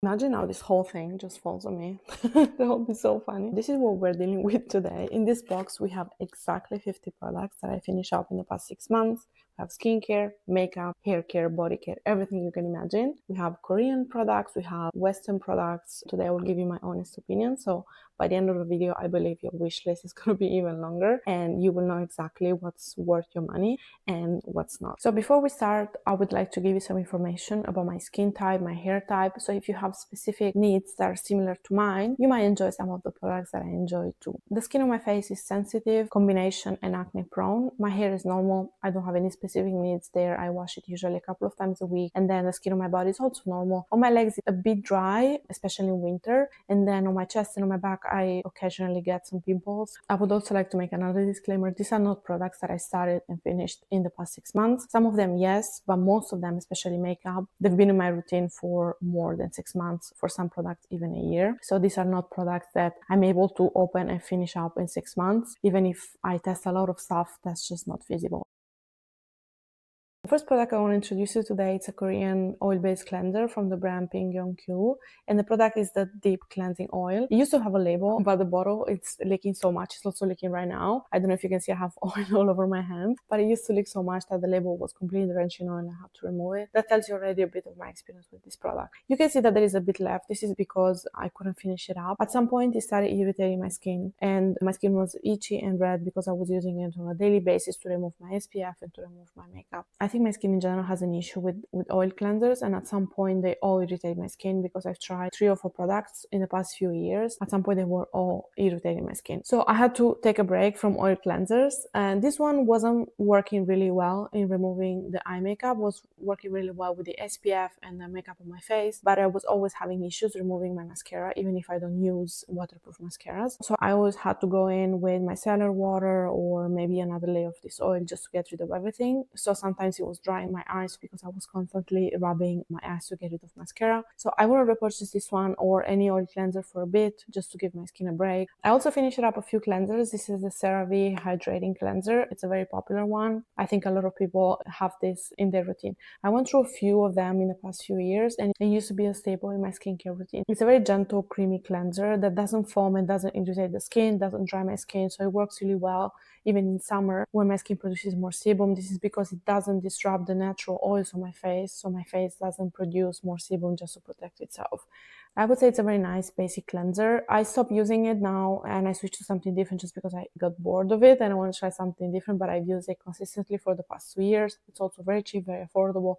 Imagine how this whole thing just falls on me. That would be so funny. This is what we're dealing with today. In this box, we have exactly 50 products that I finished up in the past 6 months. We have skincare, makeup, hair care, body care, everything you can imagine. We have Korean products, we have Western products. Today I will give you my honest opinion. So by the end of the video, I believe your wish list is going to be even longer and you will know exactly what's worth your money and what's not. So before we start, I would like to give you some information about my skin type, my hair type. So if you have specific needs that are similar to mine, you might enjoy some of the products that I enjoy too. The skin on my face is sensitive, combination and acne prone. My hair is normal. I don't have any specific needs there. I wash it usually a couple of times a week. And then the skin on my body is also normal. On my legs, it's a bit dry, especially in winter. And then on my chest and on my back, I occasionally get some pimples. I would also like to make another disclaimer. These are not products that I started and finished in the past 6 months. Some of them, yes, but most of them, especially makeup, they've been in my routine for more than 6 months, for some products even a year. So these are not products that I'm able to open and finish up in 6 months. Even if I test a lot of stuff, that's just not feasible. The first product I want to introduce you today, it's a Korean oil-based cleanser from the brand Pingyeongkyu, and the product is the Deep Cleansing Oil. It used to have a label, but the bottle, it's leaking so much. It's also leaking right now. I don't know if you can see I have oil all over my hand, but it used to leak so much that the label was completely drenched in oil and I had to remove it. That tells you already a bit of my experience with this product. You can see that there is a bit left. This is because I couldn't finish it up. At some point, it started irritating my skin, and my skin was itchy and red because I was using it on a daily basis to remove my SPF and to remove my makeup. I think my skin in general has an issue with oil cleansers, and at some point they all irritate my skin because I've tried 3 or 4 products in the past few years. At some point they were all irritating my skin. So I had to take a break from oil cleansers, and this one wasn't working really well in removing the eye makeup, was working really well with the SPF and the makeup on my face, but I was always having issues removing my mascara, even if I don't use waterproof mascaras. So I always had to go in with micellar water or maybe another layer of this oil just to get rid of everything. So sometimes it was drying my eyes because I was constantly rubbing my eyes to get rid of mascara. So I would repurchase this one or any oil cleanser for a bit just to give my skin a break. I also finished up a few cleansers. This is the CeraVe Hydrating Cleanser. It's a very popular one. I think a lot of people have this in their routine. I went through a few of them in the past few years and it used to be a staple in my skincare routine. It's a very gentle, creamy cleanser that doesn't foam and doesn't irritate the skin, doesn't dry my skin, so it works really well even in summer when my skin produces more sebum. This is because it doesn't disrupt the natural oils on my face, so my face doesn't produce more sebum just to protect itself. I would say it's a very nice basic cleanser. I stopped using it now and I switched to something different just because I got bored of it and I want to try something different, but I've used it consistently for the past 2 years. It's also very cheap, very affordable.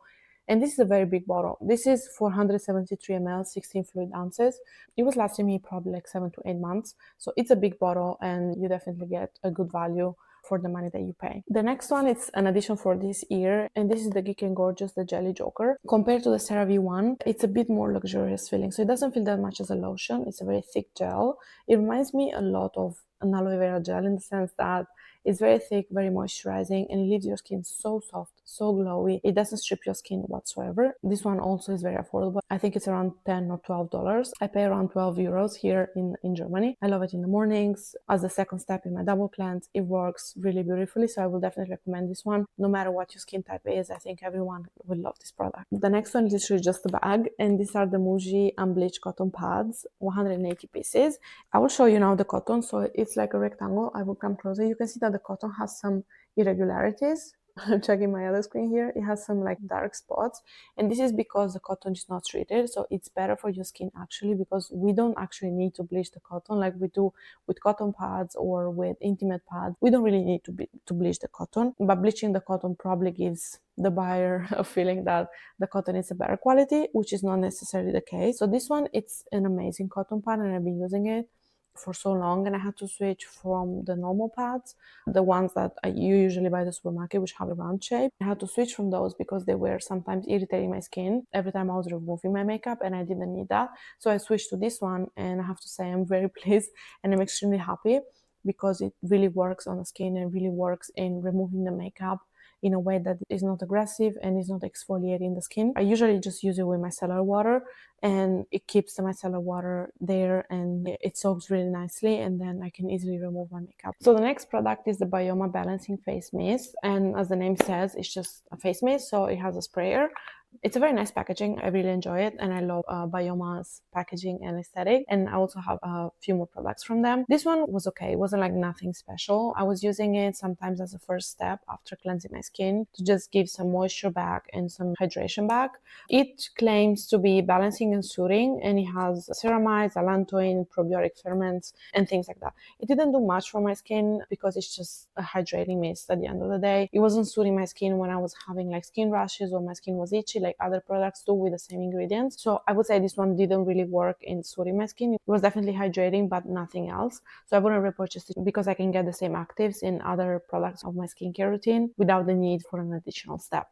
And this is a very big bottle. This is 473 ml, 16 fluid ounces. It was lasting me probably like 7 to 8 months. So it's a big bottle and you definitely get a good value for the money that you pay. The next one is an addition for this year, and this is the Geek & Gorgeous, the Jelly Joker. Compared to the CeraVe one, it's a bit more luxurious feeling. So it doesn't feel that much as a lotion. It's a very thick gel. It reminds me a lot of an aloe vera gel in the sense that it's very thick, very moisturizing, and it leaves your skin so soft, so glowy. It doesn't strip your skin whatsoever. This one also is very affordable. I think it's around $10 or $12. I pay around 12 euros here in Germany. I love it in the mornings. As the second step in my double cleanse, it works really beautifully, so I will definitely recommend this one. No matter what your skin type is, I think everyone will love this product. The next one is literally just a bag, and these are the Muji Unbleached Cotton Pads, 180 pieces. I will show you now the cotton. So it's like a rectangle. I will come closer. You can see that the cotton has some irregularities. I'm checking my other screen here. It has some like dark spots, and this is because the cotton is not treated. So it's better for your skin actually, because we don't actually need to bleach the cotton like we do with cotton pads or with intimate pads. We don't really need to bleach the cotton, but bleaching the cotton probably gives the buyer a feeling that the cotton is a better quality, which is not necessarily the case. So this one, it's an amazing cotton pad and I've been using it for so long, and I had to switch from the normal pads, the ones that you usually buy at the supermarket, which have a round shape. I had to switch from those because they were sometimes irritating my skin every time I was removing my makeup, and I didn't need that. So I switched to this one, and I have to say I'm very pleased and I'm extremely happy because it really works on the skin and really works in removing the makeup in a way that is not aggressive and is not exfoliating the skin. I usually just use it with micellar water, and it keeps the micellar water there and it soaks really nicely, and then I can easily remove my makeup. So the next product is the Bioma Balancing Face Mist, and as the name says, it's just a face mist, so it has a sprayer. It's a very nice packaging. I really enjoy it, and I love Bioma's packaging and aesthetic. And I also have a few more products from them. This one was okay. It wasn't like nothing special. I was using it sometimes as a first step after cleansing my skin to just give some moisture back and some hydration back. It claims to be balancing and soothing, and it has ceramides, allantoin, probiotic ferments, and things like that. It didn't do much for my skin because it's just a hydrating mist at the end of the day. It wasn't soothing my skin when I was having like skin rashes or my skin was itchy like other products do with the same ingredients. So I would say this one didn't really work in soothing my skin. It was definitely hydrating, but nothing else. So I wouldn't repurchase it because I can get the same actives in other products of my skincare routine without the need for an additional step.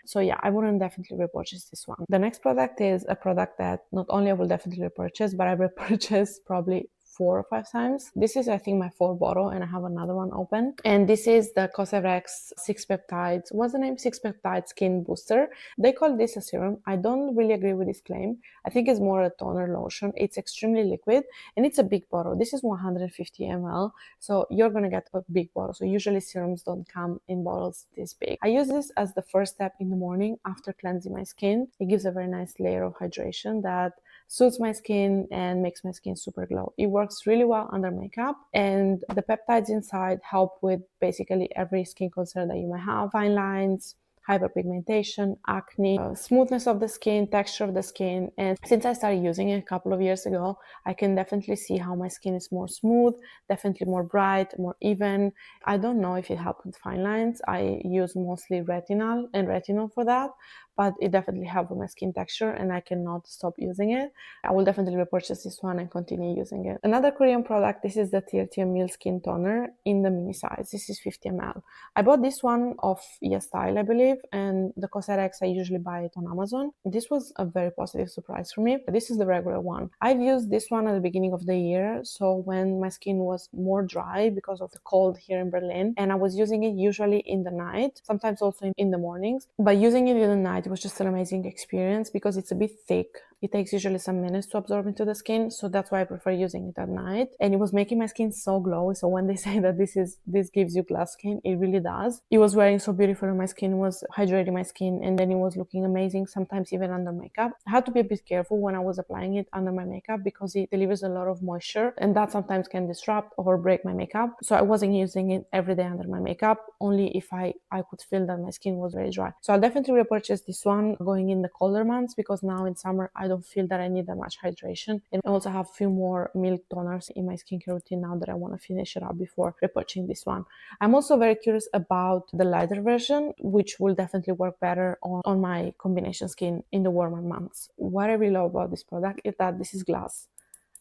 So yeah, I wouldn't definitely repurchase this one. The next product is a product that not only I will definitely repurchase, but I repurchase probably 4 or 5 times. This is, I think, my fourth bottle, and I have another one open. And this is the Cosrx 6-peptides. What's the name? 6-peptide skin booster. They call this a serum. I don't really agree with this claim. I think it's more a toner lotion. It's extremely liquid, and it's a big bottle. This is 150 ml, so you're gonna get a big bottle. So usually serums don't come in bottles this big. I use this as the first step in the morning after cleansing my skin. It gives a very nice layer of hydration that suits my skin and makes my skin super glow. It works really well under makeup, and the peptides inside help with basically every skin concern that you might have. Fine lines, hyperpigmentation, acne, smoothness of the skin, texture of the skin. And since I started using it a couple of years ago, I can definitely see how my skin is more smooth, definitely more bright, more even. I don't know if it helps with fine lines. I use mostly retinol for that, but it definitely helped with my skin texture, and I cannot stop using it. I will definitely repurchase this one and continue using it. Another Korean product, this is the 30 ml skin toner in the mini size. This is 50 ml. I bought this one off YesStyle, I believe, and the Cosrx, I usually buy it on Amazon. This was a very positive surprise for me. This is the regular one. I've used this one at the beginning of the year, so when my skin was more dry because of the cold here in Berlin, and I was using it usually in the night, sometimes also in the mornings. But using it in the night, it was just an amazing experience because it's a bit thick. It takes usually some minutes to absorb into the skin, so that's why I prefer using it at night. And it was making my skin so glowy. So when they say that this gives you glass skin, it really does. It was wearing so beautiful on my skin, was hydrating my skin, and then it was looking amazing, sometimes even under makeup. I had to be a bit careful when I was applying it under my makeup because it delivers a lot of moisture, and that sometimes can disrupt or break my makeup. So I wasn't using it every day under my makeup, only if I could feel that my skin was very dry. So I'll definitely repurchase this one going in the colder months, because now in summer I don't feel that I need that much hydration, and I also have a few more milk toners in my skincare routine now that I want to finish it up before repurchasing this one. I'm also very curious about the lighter version, which will definitely work better on my combination skin in the warmer months. What I really love about this product is that this is glass.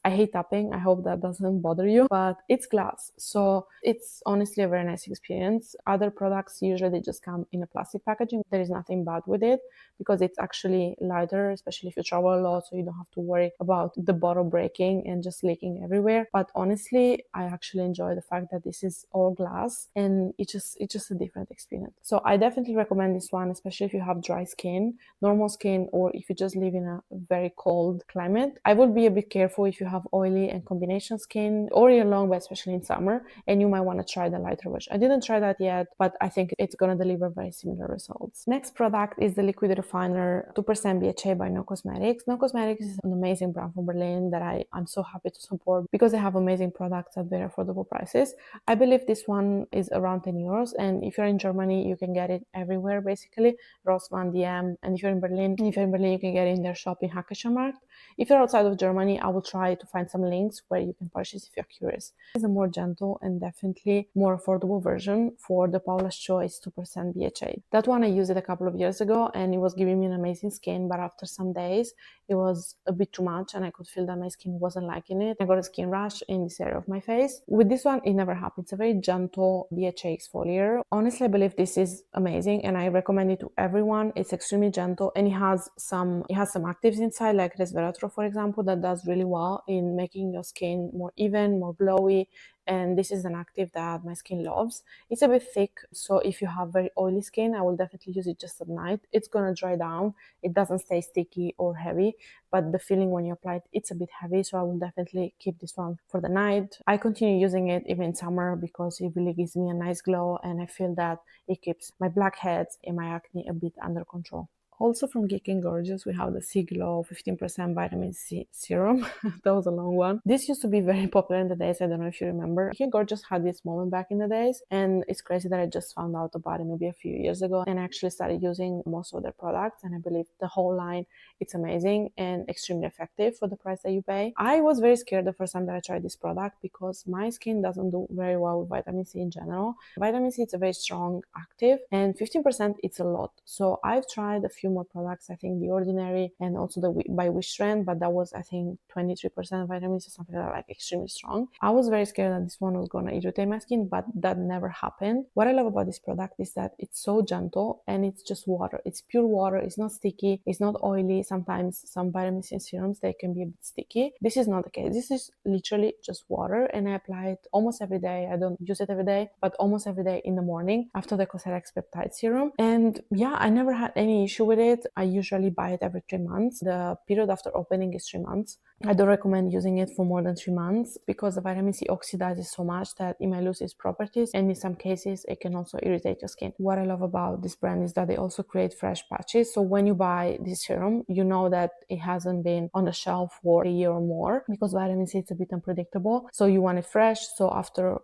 I hate tapping. I hope that doesn't bother you, but it's glass. So it's honestly a very nice experience. Other products, usually they just come in a plastic packaging. There is nothing bad with it because it's actually lighter, especially if you travel a lot, so you don't have to worry about the bottle breaking and just leaking everywhere. But honestly, I actually enjoy the fact that this is all glass, and it's just a different experience. So I definitely recommend this one, especially if you have dry skin, normal skin, or if you just live in a very cold climate. I would be a bit careful if you have oily and combination skin all year long, but especially in summer, and you might want to try the lighter version. I didn't try that yet, but I think it's going to deliver very similar results. Next product is the liquid refiner 2% BHA by No Cosmetics. No Cosmetics is an amazing brand from Berlin that I'm so happy to support because they have amazing products at very affordable prices. I believe this one is around 10 euros, and if you're in Germany, you can get it everywhere basically. Rossmann, DM, and if you're in Berlin, you can get it in their shop in Hackeschermarkt. If you're outside of Germany, I will try to find some links where you can purchase if you're curious. It's a more gentle and definitely more affordable version for the Paula's Choice 2% BHA. That one I used it a couple of years ago, and it was giving me an amazing skin, but after some days it was a bit too much and I could feel that my skin wasn't liking it. I got a skin rash in this area of my face. With this one, it never happened. It's a very gentle BHA exfoliator. Honestly, I believe this is amazing and I recommend it to everyone. It's extremely gentle, and it has some actives inside, like resveratrol, for example, that does really well in making your skin more even, more glowy. And this is an active that my skin loves. It's a bit thick, so if you have very oily skin, I will definitely use it just at night. It's gonna dry down. It doesn't stay sticky or heavy, but the feeling when you apply it, it's a bit heavy, so I will definitely keep this one for the night. I continue using it even in summer because it really gives me a nice glow, and I feel that it keeps my blackheads and my acne a bit under control. Also from Geek and Gorgeous, we have the Sea Glow 15% vitamin C serum. That was a long one. This used to be very popular in the days. I don't know if you remember. Geek and Gorgeous had this moment back in the days, and it's crazy that I just found out about it maybe a few years ago and I actually started using most of their products, and I believe the whole line, it's amazing and extremely effective for the price that you pay. I was very scared the first time that I tried this product because my skin doesn't do very well with vitamin C in general. Vitamin C, it's a very strong active, and 15% it's a lot. So I've tried a few more products, I think The Ordinary and also the by Wish Trend, but that was I think 23% vitamin C, something like extremely strong. I was very scared that this one was gonna irritate my skin, but that never happened. What I love about this product is that it's so gentle and it's just water. It's pure water. It's not sticky. It's not oily. Sometimes some vitamin C serums, they can be a bit sticky. This is not the case. This is literally just water, and I apply it almost every day. I don't use it every day, but almost every day in the morning after the Cosrx peptide serum. And yeah, I never had any issue with it. I usually buy it every 3 months. The period after opening is 3 months. I don't recommend using it for more than 3 months because the vitamin C oxidizes so much that it might lose its properties, and in some cases it can also irritate your skin. What I love about this brand is that they also create fresh patches. So when you buy this serum, you know that it hasn't been on the shelf for a year or more, because vitamin C is a bit unpredictable. So you want it fresh. So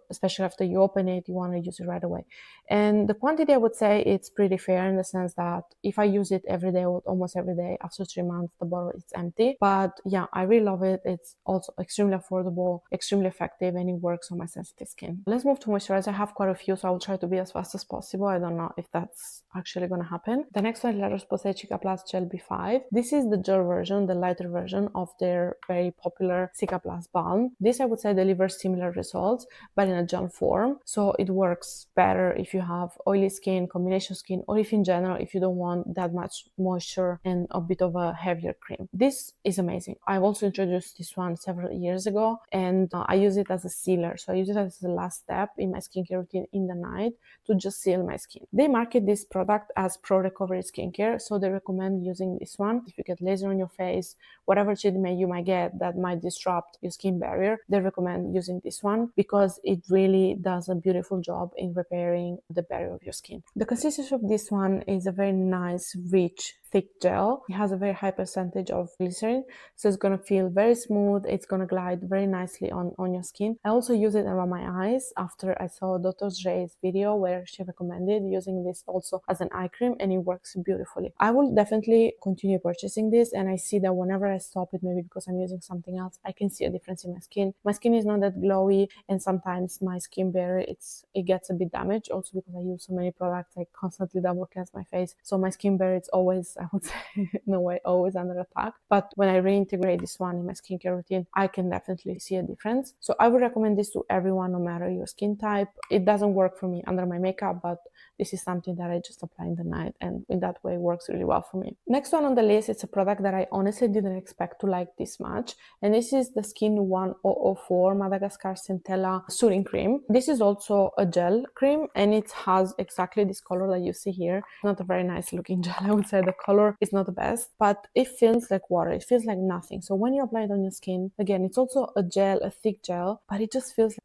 especially after you open it, you want to use it right away. And the quantity, I would say it's pretty fair in the sense that if I use it every day or almost every day, after 3 months, the bottle is empty. But yeah, I really love it. It's also extremely affordable, extremely effective, and it works on my sensitive skin. Let's move to moisturizer. I have quite a few, so I will try to be as fast as possible. I don't know if that's actually going to happen. The next one is La Roche-Posay Cicaplast Gel B5. This is the gel version, the lighter version of their very popular Cicaplast Balm. This, I would say, delivers similar results, but in a gel form. So it works better if you have oily skin, combination skin, or if in general, if you don't want that much moisture and a bit of a heavier cream. This is amazing. I've also introduced this one several years ago, and I use it as a sealer. So I use it as the last step in my skincare routine in the night to just seal my skin. They market this product as pro-recovery skincare, so they recommend using this one. If you get laser on your face, whatever treatment you might get that might disrupt your skin barrier, they recommend using this one because it really does a beautiful job in repairing the barrier of your skin. The consistency of this one is a very nice, rich, thick gel. It has a very high percentage of glycerin, so it's going to feel very smooth. It's going to glide very nicely on your skin. I also use it around my eyes after I saw Dr. Dre's video where she recommended using this also as an eye cream, and it works beautifully. I will definitely continue purchasing this, and I see that whenever I stop it, maybe because I'm using something else, I can see a difference in my skin. My skin is not that glowy, and sometimes my skin barrier, it gets a bit damaged also because I use so many products. I constantly double cleanse my face, so my skin barrier is always, I would say, in a way, always under attack. But when I reintegrate this one in my skincare routine, I can definitely see a difference. So I would recommend this to everyone, no matter your skin type. It doesn't work for me under my makeup, but this is something that I just apply in the night, and in that way works really well for me. Next one on the list, it's a product that I honestly didn't expect to like this much, and this is the Skin 1004 Madagascar Centella Soothing Cream. This is also a gel cream, and it has exactly this color that you see here. Not a very nice looking gel, I would say. The color is not the best, but it feels like water. It feels like nothing. So when you apply it on your skin, again, it's also a gel, a thick gel, but it just feels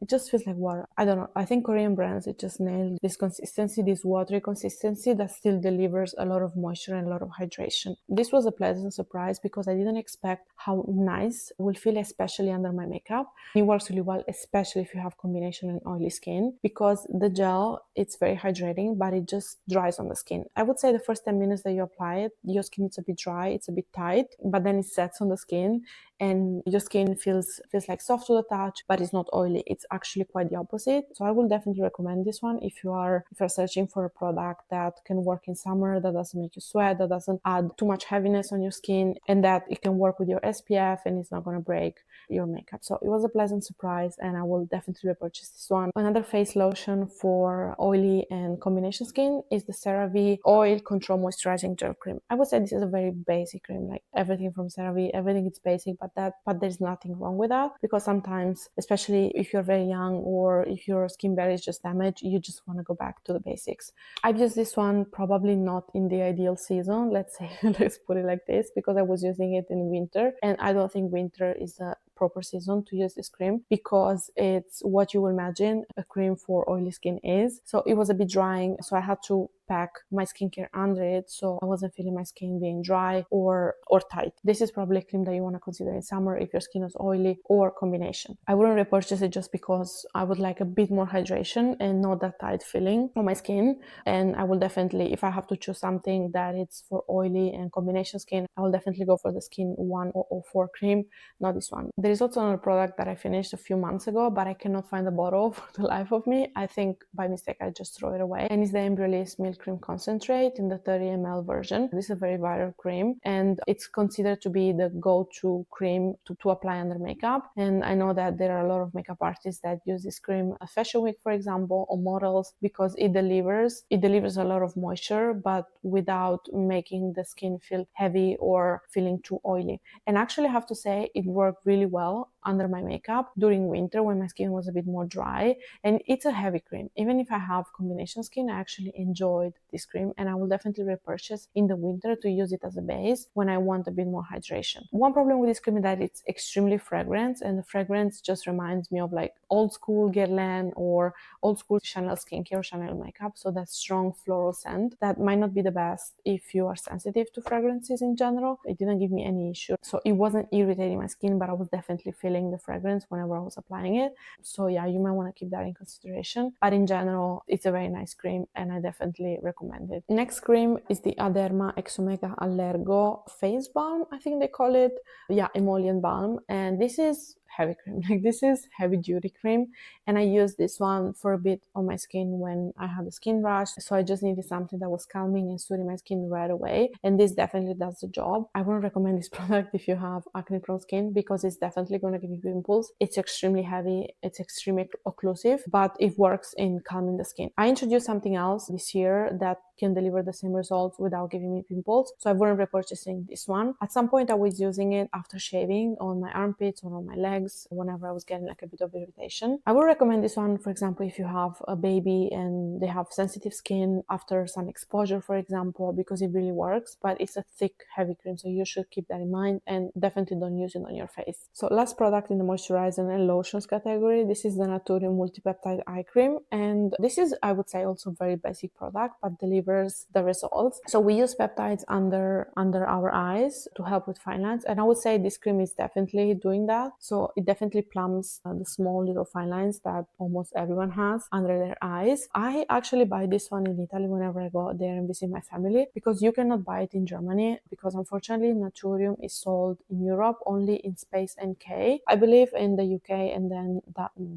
like water. I don't know. I think Korean brands, it just nailed this consistency, this watery consistency that still delivers a lot of moisture and a lot of hydration. This was a pleasant surprise because I didn't expect how nice it will feel, especially under my makeup. It works really well, especially if you have combination and oily skin, because the gel, it's very hydrating, but it just dries on the skin. I would say the first 10 minutes that you apply it, your skin is a bit dry, it's a bit tight, but then it sets on the skin and your skin feels like soft to the touch, but it's not oily. It's actually quite the opposite. So I will definitely recommend this one if you're searching for a product that can work in summer, that doesn't make you sweat, that doesn't add too much heaviness on your skin, and that it can work with your SPF and it's not going to break your makeup. So it was a pleasant surprise, and I will definitely repurchase this one. Another face lotion for oily and combination skin is the CeraVe Oil Control Moisturizing Gel Cream. I would say this is a very basic cream, like everything from CeraVe, everything is basic, but there's nothing wrong with that, because sometimes, especially if you're very young or if your skin barrier is just damaged, you just want to go back to the basics. I've used this one probably not in the ideal season, let's say, let's put it like this, because I was using it in winter, and I don't think winter is a proper season to use this cream because it's what you will imagine a cream for oily skin is. So it was a bit drying, so I had to pack my skincare under it, so I wasn't feeling my skin being dry or tight. This is probably a cream that you want to consider in summer if your skin is oily, or combination. I wouldn't repurchase it just because I would like a bit more hydration and not that tight feeling on my skin. And I will definitely, if I have to choose something that it's for oily and combination skin, I will definitely go for the Skin 104 cream, not this one. There is also another product that I finished a few months ago, but I cannot find the bottle for the life of me. I think by mistake I just threw it away, and it's the Embryolisse Milk Cream Concentrate in the 30 ml version. This is a very viral cream, and it's considered to be the go-to cream to apply under makeup. And I know that there are a lot of makeup artists that use this cream at Fashion Week, for example, or models, because it delivers a lot of moisture, but without making the skin feel heavy or feeling too oily. And actually I have to say it worked really well under my makeup during winter when my skin was a bit more dry. And it's a heavy cream. Even if I have combination skin, I actually enjoyed this cream, and I will definitely repurchase in the winter to use it as a base when I want a bit more hydration. One problem with this cream is that it's extremely fragrant, and the fragrance just reminds me of like old school Guerlain or old school Chanel skincare or Chanel makeup. So that strong floral scent that might not be the best if you are sensitive to fragrances in general. It didn't give me any issue, so it wasn't irritating my skin, but I was definitely feeling the fragrance whenever I was applying it. So yeah, you might want to keep that in consideration, but in general it's a very nice cream and I definitely recommend it. Next cream is the A-Derma Exomega Allergo face balm, I think they call it. Yeah, emollient balm, and this is heavy cream. Like, this is heavy duty cream, and I used this one for a bit on my skin when I had a skin rash, so I just needed something that was calming and soothing my skin right away, and this definitely does the job. I wouldn't recommend this product if you have acne prone skin, because it's definitely going to give you pimples. It's extremely heavy, it's extremely occlusive, but it works in calming the skin. I introduced something else this year that can deliver the same results without giving me pimples, so I wouldn't repurchasing this one. At some point I was using it after shaving on my armpits or on my legs whenever I was getting like a bit of irritation. I would recommend this one, for example, if you have a baby and they have sensitive skin after sun exposure, for example, because it really works. But it's a thick, heavy cream, so you should keep that in mind and definitely don't use it on your face. So last product in the moisturizer and lotions category, this is the Naturium Multipeptide Eye Cream, and this is, I would say, also very basic product, but delivers the results. So we use peptides under our eyes to help with fine lines, and I would say this cream is definitely doing that. So it definitely plumps the small little fine lines that almost everyone has under their eyes. I actually buy this one in Italy whenever I go there and visit my family, because you cannot buy it in Germany, because unfortunately Naturium is sold in Europe only in Space NK, I believe, in the UK, and then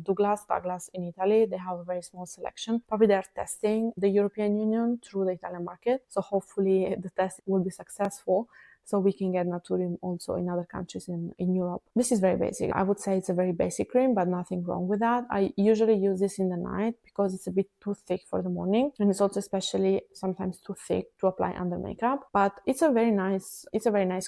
Douglas in Italy. They have a very small selection. Probably they're testing the European Union through the Italian market, so hopefully the test will be successful, so we can get Naturium also in other countries in Europe. This is very basic. I would say it's a very basic cream, but nothing wrong with that. I usually use this in the night because it's a bit too thick for the morning, and it's also especially sometimes too thick to apply under makeup. But it's a very nice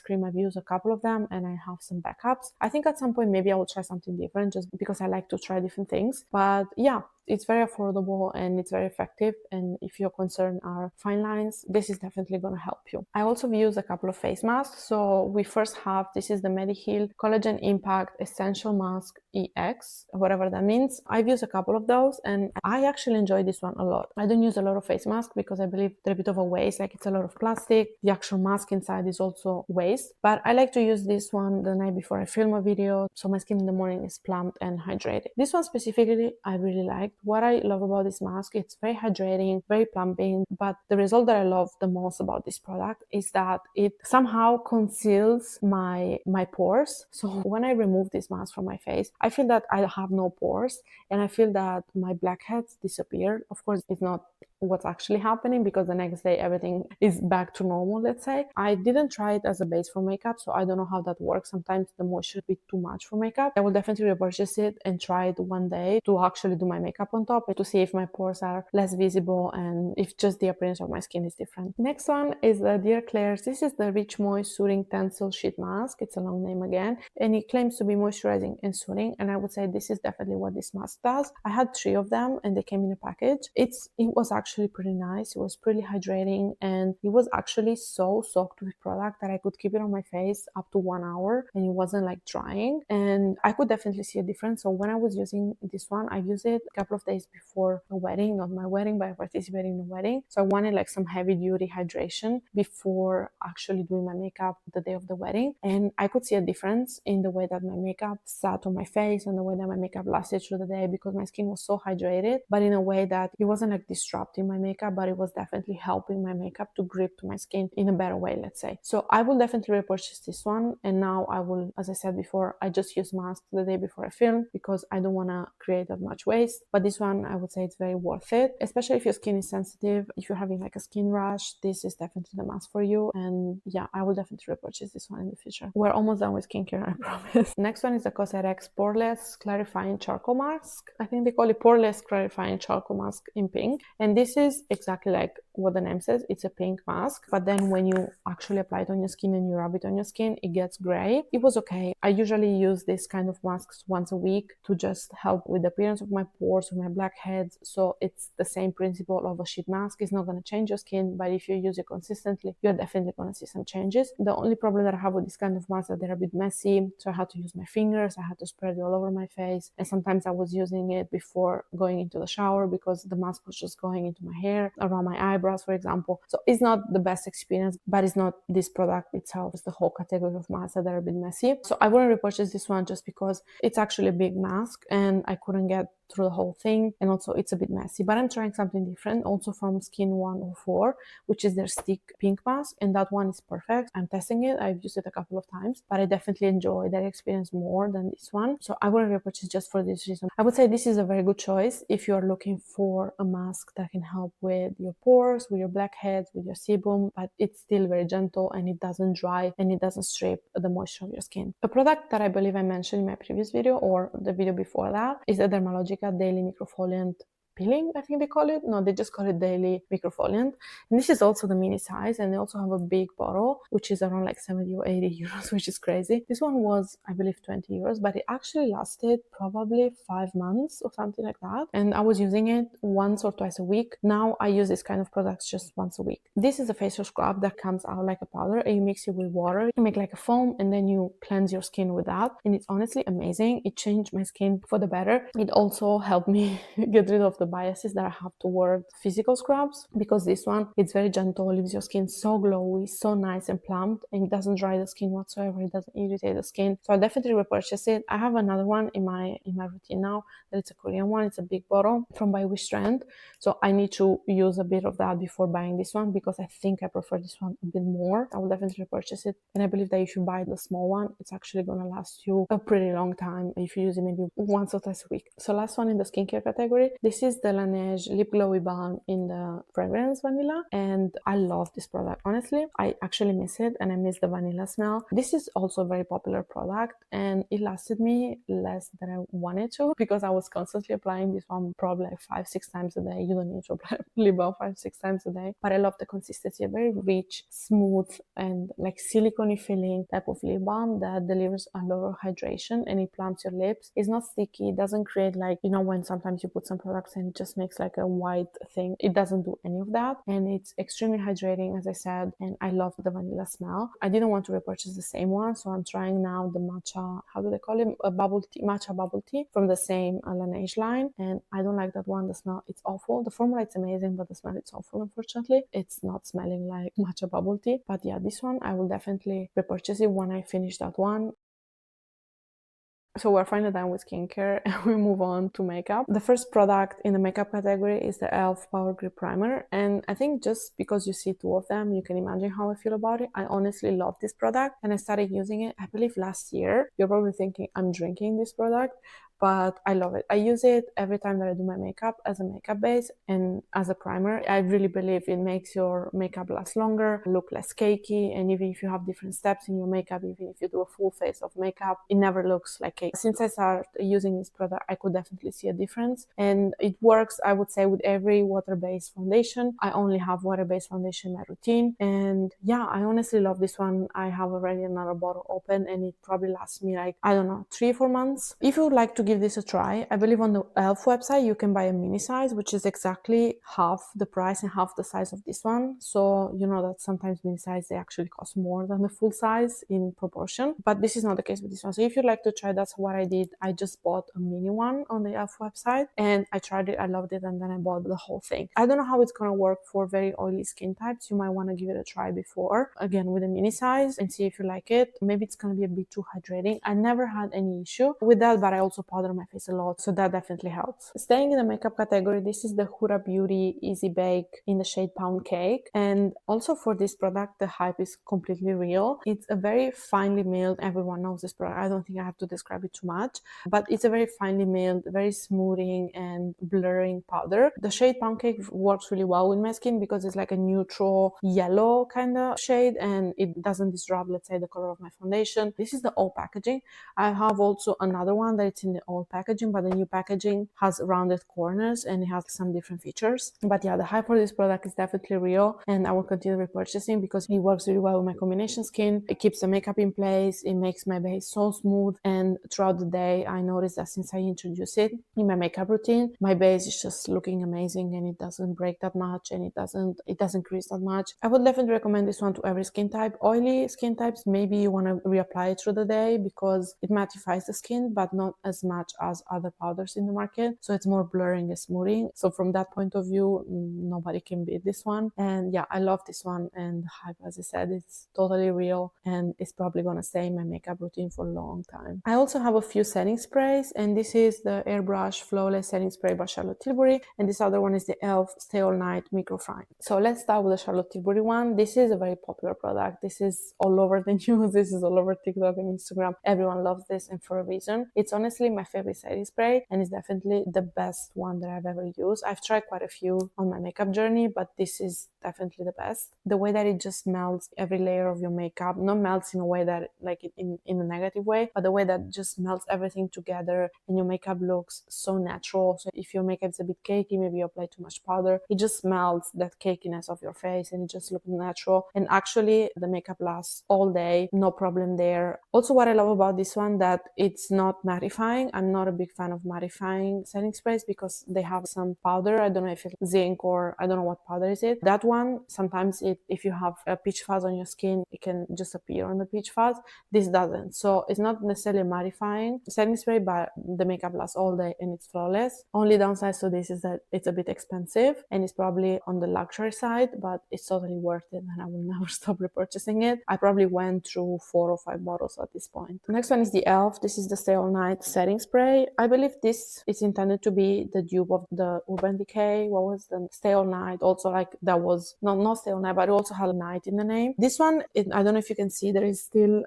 cream. I've used a couple of them and I have some backups. I think at some point maybe I will try something different, just because I like to try different things. But yeah, it's very affordable and it's very effective, and if your concern are fine lines, this is definitely going to help you. I also use a couple of face masks. So we first have, this is the Mediheal Collagen Impact Essential Mask EX, whatever that means. I've used a couple of those and I actually enjoy this one a lot. I don't use a lot of face masks because I believe they're a bit of a waste, like it's a lot of plastic. The actual mask inside is also waste, but I like to use this one the night before I film a video, so my skin in the morning is plumped and hydrated. This one specifically I really like. What I love about this mask, it's very hydrating, very plumping, but the result that I love the most about this product is that it somehow conceals my pores. So when I remove this mask from my face, I feel that I have no pores, and I feel that my blackheads disappear. Of course, it's not what's actually happening, because the next day everything is back to normal, let's say. I didn't try it as a base for makeup, so I don't know how that works. Sometimes the moisture is a bit too much for makeup. I will definitely repurchase it and try it one day to actually do my makeup on top, to see if my pores are less visible and if just the appearance of my skin is different. Next one is the Dear Klairs. This is the Rich Moist Soothing Tensile Sheet Mask. It's a long name again, and it claims to be moisturizing and soothing, and I would say this is definitely what this mask does. I had 3 of them and they came in a package. It was actually actually pretty nice. It was pretty hydrating, and it was actually so soaked with product that I could keep it on my face up to 1 hour and it wasn't like drying, and I could definitely see a difference. So when I was using this one, I used it a couple of days before a wedding, not my wedding, but I participated in a wedding. So I wanted like some heavy duty hydration before actually doing my makeup the day of the wedding, and I could see a difference in the way that my makeup sat on my face and the way that my makeup lasted through the day, because my skin was so hydrated, but in a way that it wasn't like disrupting my makeup, but it was definitely helping my makeup to grip to my skin in a better way, let's say. So I will definitely repurchase this one, and now I will, as I said before, I just use mask the day before I film because I don't want to create that much waste. But this one, I would say it's very worth it, especially if your skin is sensitive. If you're having like a skin rash, this is definitely the mask for you. And yeah, I will definitely repurchase this one in the future. We're almost done with skincare, I promise. Next one is the Cosrx Poreless Clarifying Charcoal Mask. I think they call it Poreless Clarifying Charcoal Mask in pink. And this is exactly like what the name says. It's a pink mask, but then when you actually apply it on your skin and you rub it on your skin, it gets gray. It was okay. I usually use this kind of masks once a week to just help with the appearance of my pores, with my blackheads. So it's the same principle of a sheet mask. It's not going to change your skin, but if you use it consistently, you're definitely going to see some changes. The only problem that I have with this kind of masks is that they're a bit messy. So I had to use my fingers. I had to spread it all over my face. And sometimes I was using it before going into the shower because the mask was just going into my hair, around my eyebrows, for example. So it's not the best experience, but it's not this product itself. It's the whole category of masks that are a bit messy. So I wouldn't repurchase this one just because it's actually a big mask and I couldn't get through the whole thing, and also it's a bit messy. But I'm trying something different also from Skin 104, which is their stick pink mask, and that one is perfect. I'm testing it. I've used it a couple of times, but I definitely enjoy that experience more than this one. So I wouldn't repurchase just for this reason. I would say this is a very good choice if you're looking for a mask that can help with your pores, with your blackheads, with your sebum, but it's still very gentle and it doesn't dry and it doesn't strip the moisture of your skin. A product that I believe I mentioned in my previous video or the video before that is the Dermalogica Daily Microfoliant Peeling, I think they call it. No, they just call it Daily Microfoliant. And this is also the mini size, and they also have a big bottle, which is around like 70 or 80 euros, which is crazy. This one was, I believe, 20 euros, but it actually lasted probably 5 months or something like that. And I was using it once or twice a week. Now I use this kind of products just once a week. This is a facial scrub that comes out like a powder, and you mix it with water. You make like a foam, and then you cleanse your skin with that. And it's honestly amazing. It changed my skin for the better. It also helped me get rid of the biases that I have toward physical scrubs, because this one, it's very gentle, leaves your skin so glowy, so nice and plump, and it doesn't dry the skin whatsoever. It doesn't irritate the skin. So I definitely repurchase it. I have another one in my routine now, that it's a Korean one. It's a big bottle from By Wish Trend. So I need to use a bit of that before buying this one, because I think I prefer this one a bit more. I will definitely repurchase it, and I believe that you should buy the small one. It's actually gonna last you a pretty long time if you use it maybe once or twice a week. So last one in the skincare category, this is the Laneige Lip Glowy Balm in the fragrance vanilla, and I love this product. Honestly, I actually miss it, and I miss the vanilla smell. This is also a very popular product, and it lasted me less than I wanted to, because I was constantly applying this one probably like 5-6 times a day. You don't need to apply lip balm 5-6 times a day, but I love the consistency. A very rich, smooth, and like silicone feeling type of lip balm that delivers a lot of hydration, and it plumps your lips. It's not sticky. It doesn't create like, you know, when sometimes you put some products and it just makes like a white thing. It doesn't do any of that, and it's extremely hydrating, as I said, and I love the vanilla smell. I didn't want to repurchase the same one, so I'm trying now the matcha, how do they call it, a bubble tea, matcha bubble tea from the same Laneige line, and I don't like that one. The smell, it's awful. The formula, it's amazing, but the smell, it's awful. Unfortunately, it's not smelling like matcha bubble tea. But yeah, this one I will definitely repurchase it when I finish that one. So we're finally done with skincare and we move on to makeup. The first product in the makeup category is the e.l.f. Power Grip Primer, and I think just because you see two of them, you can imagine how I feel about it. I honestly love this product, and I started using it, I believe, last year. You're probably thinking I'm drinking this product, but I love it. I use it every time that I do my makeup as a makeup base and as a primer. I really believe it makes your makeup last longer, look less cakey, and even if you have different steps in your makeup, even if you do a full face of makeup, it never looks like cake. Since I started using this product, I could definitely see a difference, and it works, I would say, with every water-based foundation. I only have water-based foundation in my routine, and yeah, I honestly love this one. I have already another bottle open, and it probably lasts me like, I don't know, 3-4 months. If you would like to give this a try. I believe on the e.l.f. website you can buy a mini size, which is exactly half the price and half the size of this one. So you know that sometimes mini size, they actually cost more than the full size in proportion, but this is not the case with this one. So if you'd like to try, that's what I did. I just bought a mini one on the e.l.f. website and I tried it, I loved it, and then I bought the whole thing. I don't know how it's gonna work for very oily skin types. You might want to give it a try before, again with a mini size, and see if you like it. Maybe it's gonna be a bit too hydrating. I never had any issue with that, but I also powder my face a lot, so that definitely helps. Staying in the makeup category, this is the Huda Beauty Easy Bake in the shade Pound Cake, and also for this product the hype is completely real. It's a very finely milled, everyone knows this product, I don't think I have to describe it too much, but it's a very finely milled, very smoothing and blurring powder. The shade Pound Cake works really well with my skin because it's like a neutral yellow kind of shade and it doesn't disrupt, let's say, the color of my foundation. This is the old packaging. I have also another one that it's in the old packaging, but the new packaging has rounded corners and it has some different features. But yeah, the hype for this product is definitely real, and I will continue repurchasing because it works really well with my combination skin. It keeps the makeup in place, it makes my base so smooth, and throughout the day I noticed that since I introduced it in my makeup routine, my base is just looking amazing and it doesn't break that much and it doesn't crease that much. I would definitely recommend this one to every skin type. Oily skin types, maybe you want to reapply it through the day because it mattifies the skin, but not as much as other powders in the market, so it's more blurring and smoothing. So from that point of view, nobody can beat this one. And yeah, I love this one, and hype, as I said, it's totally real and it's probably gonna stay in my makeup routine for a long time. I also have a few setting sprays, and this is the Airbrush Flawless Setting Spray by Charlotte Tilbury, and this other one is the e.l.f. Stay All Night Micro Fine. So let's start with the Charlotte Tilbury one. This is a very popular product. This is all over the news. This is all over TikTok and Instagram. Everyone loves this, and for a reason. It's honestly my favorite setting spray, and it's definitely the best one that I've ever used. I've tried quite a few on my makeup journey, but this is definitely the best. The way that it just melts every layer of your makeup, not melts in a way that like in a negative way, but the way that just melts everything together and your makeup looks so natural. So if your makeup is a bit cakey, maybe you apply too much powder, it just melts that cakiness of your face and it just looks natural. And actually the makeup lasts all day, no problem there. Also what I love about this one, that it's not mattifying. I'm not a big fan of mattifying setting sprays because they have some powder. I don't know if it's zinc or I don't know what powder is it. That one, sometimes if you have a peach fuzz on your skin, it can just appear on the peach fuzz. This doesn't. So it's not necessarily mattifying setting spray, but the makeup lasts all day and it's flawless. Only downside to this is that it's a bit expensive and it's probably on the luxury side, but it's totally worth it and I will never stop repurchasing it. I probably went through 4 or 5 bottles at this point. The next one is the e.l.f. This is the Stay All Night setting spray. I believe this is intended to be the dupe of the Urban Decay. What was the Stay All Night? Also, like that was not Stay All Night, but it also had a night in the name. This one, I don't know if you can see, there is still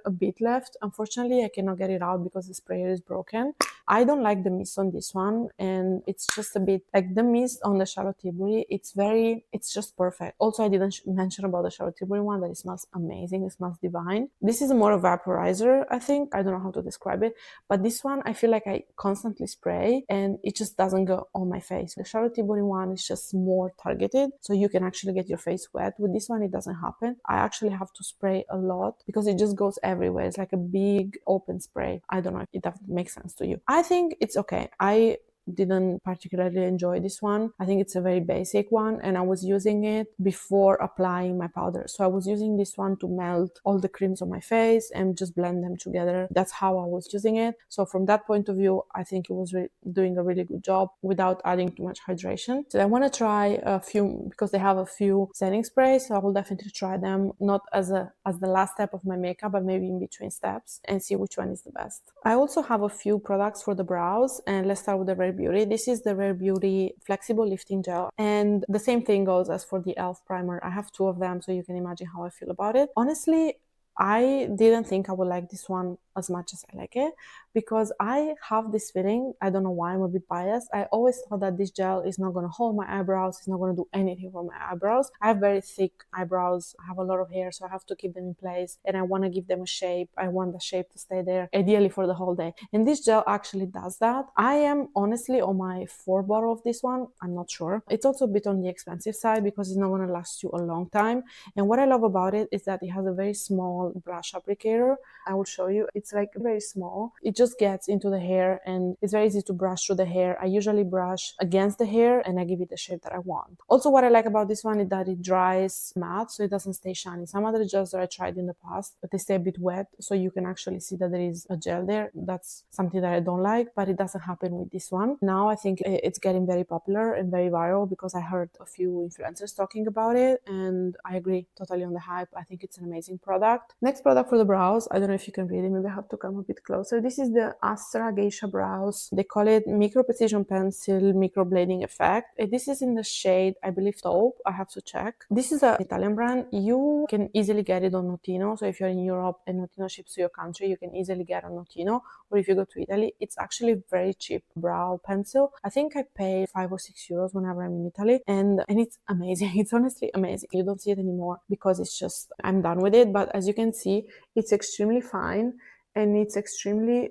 a bit left. Unfortunately, I cannot get it out because the sprayer is broken. I don't like the mist on this one, and it's just a bit like the mist on the Charlotte Tilbury. It's just perfect. Also, I didn't mention about the Charlotte Tilbury one that it smells amazing. It smells divine. This is more a vaporizer, I think. I don't know how to describe it, but this one I feel like I constantly spray and it just doesn't go on my face. The Charlotte Tilbury one is just more targeted, so you can actually get your face wet. With this one, it doesn't happen. I actually have to spray a lot because it just goes everywhere. It's like a big open spray. I don't know if that makes sense to you. I think it's okay. I didn't particularly enjoy this one. I think it's a very basic one and I was using it before applying my powder. So I was using this one to melt all the creams on my face and just blend them together. That's how I was using it. So from that point of view, I think it was doing a really good job without adding too much hydration. So I want to try a few because they have a few setting sprays. So I will definitely try them, not as the last step of my makeup, but maybe in between steps and see which one is the best. I also have a few products for the brows, and let's start with the Rare Beauty. This is the Rare Beauty Flexible Lifting Gel, and the same thing goes as for the e.l.f. primer. I have 2 of them, so you can imagine how I feel about it. Honestly, I didn't think I would like this one as much as I like it because I have this feeling, I don't know why, I'm a bit biased. I always thought that this gel is not going to hold my eyebrows, it's not going to do anything for my eyebrows. I have very thick eyebrows, I have a lot of hair, so I have to keep them in place and I want to give them a shape. I want the shape to stay there, ideally for the whole day. And this gel actually does that. I am honestly on my 4th bottle of this one, I'm not sure. It's also a bit on the expensive side because it's not going to last you a long time. And what I love about it is that it has a very small brush applicator. I will show you. It's it's like very small. It just gets into the hair and it's very easy to brush through the hair. I usually brush against the hair and I give it the shape that I want. Also, what I like about this one is that it dries matte, so it doesn't stay shiny. Some other gels that I tried in the past, but they stay a bit wet, so you can actually see that there is a gel there. That's something that I don't like, but it doesn't happen with this one. Now I think it's getting very popular and very viral because I heard a few influencers talking about it, and I agree totally on the hype. I think it's an amazing product. Next product for the brows, I don't know if you can read it, maybe I have to come a bit closer. This is the Astra Geisha brows. They call it Micro Precision Pencil Microblading Effect. This is in the shade, I believe, Taupe. I have to check. This is an Italian brand. You can easily get it on Notino. So if you're in Europe and Notino ships to your country, you can easily get on Notino. Or if you go to Italy, it's actually very cheap brow pencil. I think I pay 5 or 6 euros whenever I'm in Italy, and it's amazing. It's honestly amazing. You don't see it anymore because it's just, I'm done with it. But as you can see, it's extremely fine. And it's extremely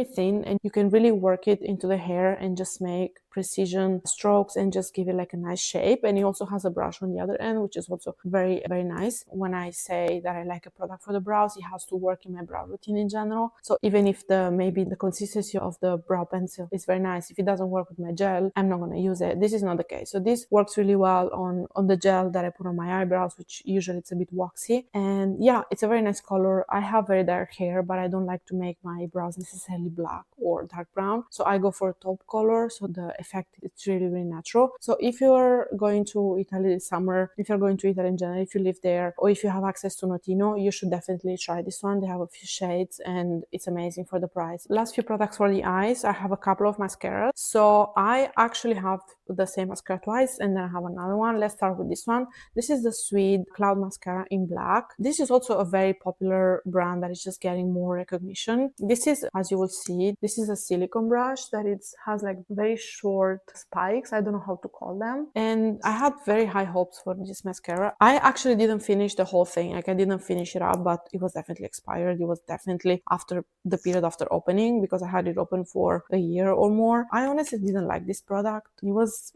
thin, and you can really work it into the hair and just make precision strokes and just give it like a nice shape. And it also has a brush on the other end, which is also very, very nice. When I say that I like a product for the brows, it has to work in my brow routine in general. So even if maybe the consistency of the brow pencil is very nice, if it doesn't work with my gel, I'm not going to use it. This is not the case. So this works really well on the gel that I put on my eyebrows, which usually it's a bit waxy. And yeah, it's a very nice color. I have very dark hair, but I don't like to make my brows necessarily black or dark brown. So I go for a taupe color. So the effect is really, really natural. So if you're going to Italy this summer, if you're going to Italy in general, if you live there, or if you have access to Notino, you should definitely try this one. They have a few shades and it's amazing for the price. Last few products for the eyes. I have a couple of mascaras. So I actually have the same mascara twice, and then I have another one. Let's start with this one. This is the Sweet Cloud Mascara in black. This is also a very popular brand that is just getting more recognition. This is, as you will see, this is a silicone brush that has like very short spikes. I don't know how to call them. And I had very high hopes for this mascara. I actually didn't finish the whole thing. Like I didn't finish it up, but it was definitely expired. It was definitely after the period after opening because I had it open for a year or more. I honestly didn't like this product.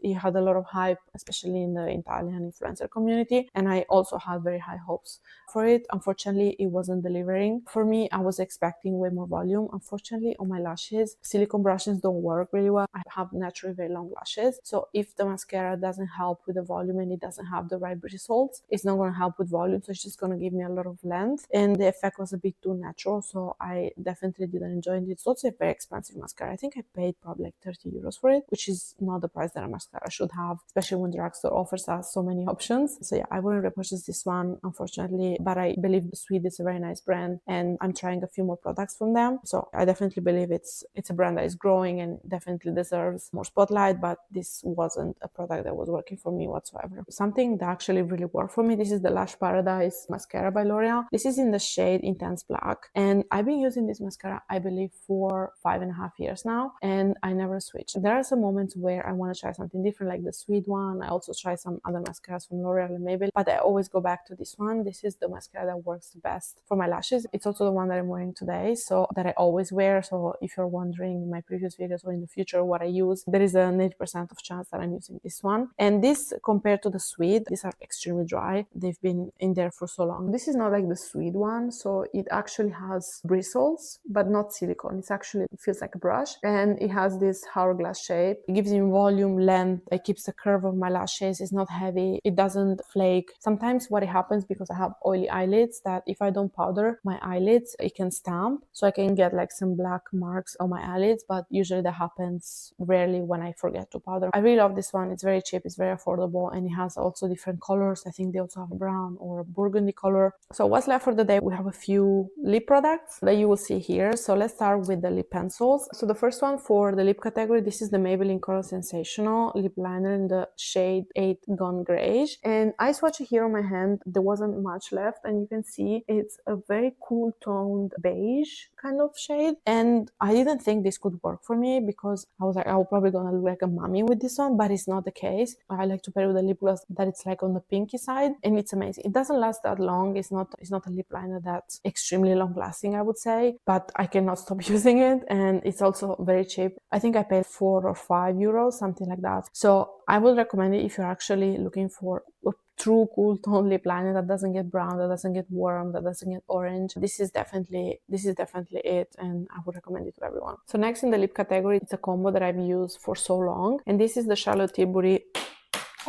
It had a lot of hype, especially in the Italian influencer community. And I also had very high hopes for it. Unfortunately, it wasn't delivering. For me, I was expecting way more volume. Unfortunately, on my lashes, silicone brushes don't work really well. I have naturally very long lashes. So if the mascara doesn't help with the volume and it doesn't have the right results, it's not going to help with volume. So it's just going to give me a lot of length. And the effect was a bit too natural. So I definitely didn't enjoy it. It's also a very expensive mascara. I think I paid probably like 30 euros for it, which is not the price that a mascara should have, especially when drugstore offers us so many options. So yeah, I wouldn't repurchase this one, unfortunately, but I believe Sweet is a very nice brand and I'm trying a few more products from them. So I definitely believe it's a brand that is growing and definitely deserves more spotlight, but this wasn't a product that was working for me whatsoever. Something that actually really worked for me, this is the Lash Paradise mascara by L'Oreal. This is in the shade Intense Black, and I've been using this mascara, I believe, for 5.5 years now, and I never switched. There are some moments where I want to try something different, like the Sweet one. I also try some other mascaras from L'Oreal and Maybelline, but I always go back to this one. This is the mascara that works the best for my lashes. It's also the one that I'm wearing today, so that I always wear. So if you're wondering in my previous videos or in the future what I use, there is an 80% of chance that I'm using this one. And this, compared to the Sweet, these are extremely dry. They've been in there for so long. This is not like the Sweet one, so it actually has bristles, but not silicone. It feels like a brush, and it has this hourglass shape. It gives me volume, length. It keeps the curve of my lashes. It's not heavy. It doesn't flake. Sometimes what happens, because I have oily eyelids, that if I don't powder my eyelids, it can stamp. So I can get like some black marks on my eyelids, but usually that happens rarely when I forget to powder. I really love this one. It's very cheap. It's very affordable, and it has also different colors. I think they also have a brown or a burgundy color. So what's left for the day? We have a few lip products that you will see here. So let's start with the lip pencils. So the first one for the lip category, this is the Maybelline Color Sensational lip liner in the shade 8 Gone Greige. And I swatch it here on my hand. There wasn't much left, and you can see it's a very cool toned beige kind of shade. And I didn't think this could work for me because I was like, I'm probably gonna look like a mommy with this one, but it's not the case. I like to pair with a lip gloss that it's like on the pinky side, and it's amazing. It doesn't last that long. It's not a lip liner that's extremely long lasting, I would say, but I cannot stop using it, and it's also very cheap. I think I paid 4 or 5 euros, something like that. So I would recommend it if you're actually looking for a true cool tone lip liner that doesn't get brown, that doesn't get warm, that doesn't get orange. This is definitely it, and I would recommend it to everyone. So next in the lip category, it's a combo that I've used for so long, and this is the Charlotte Tilbury.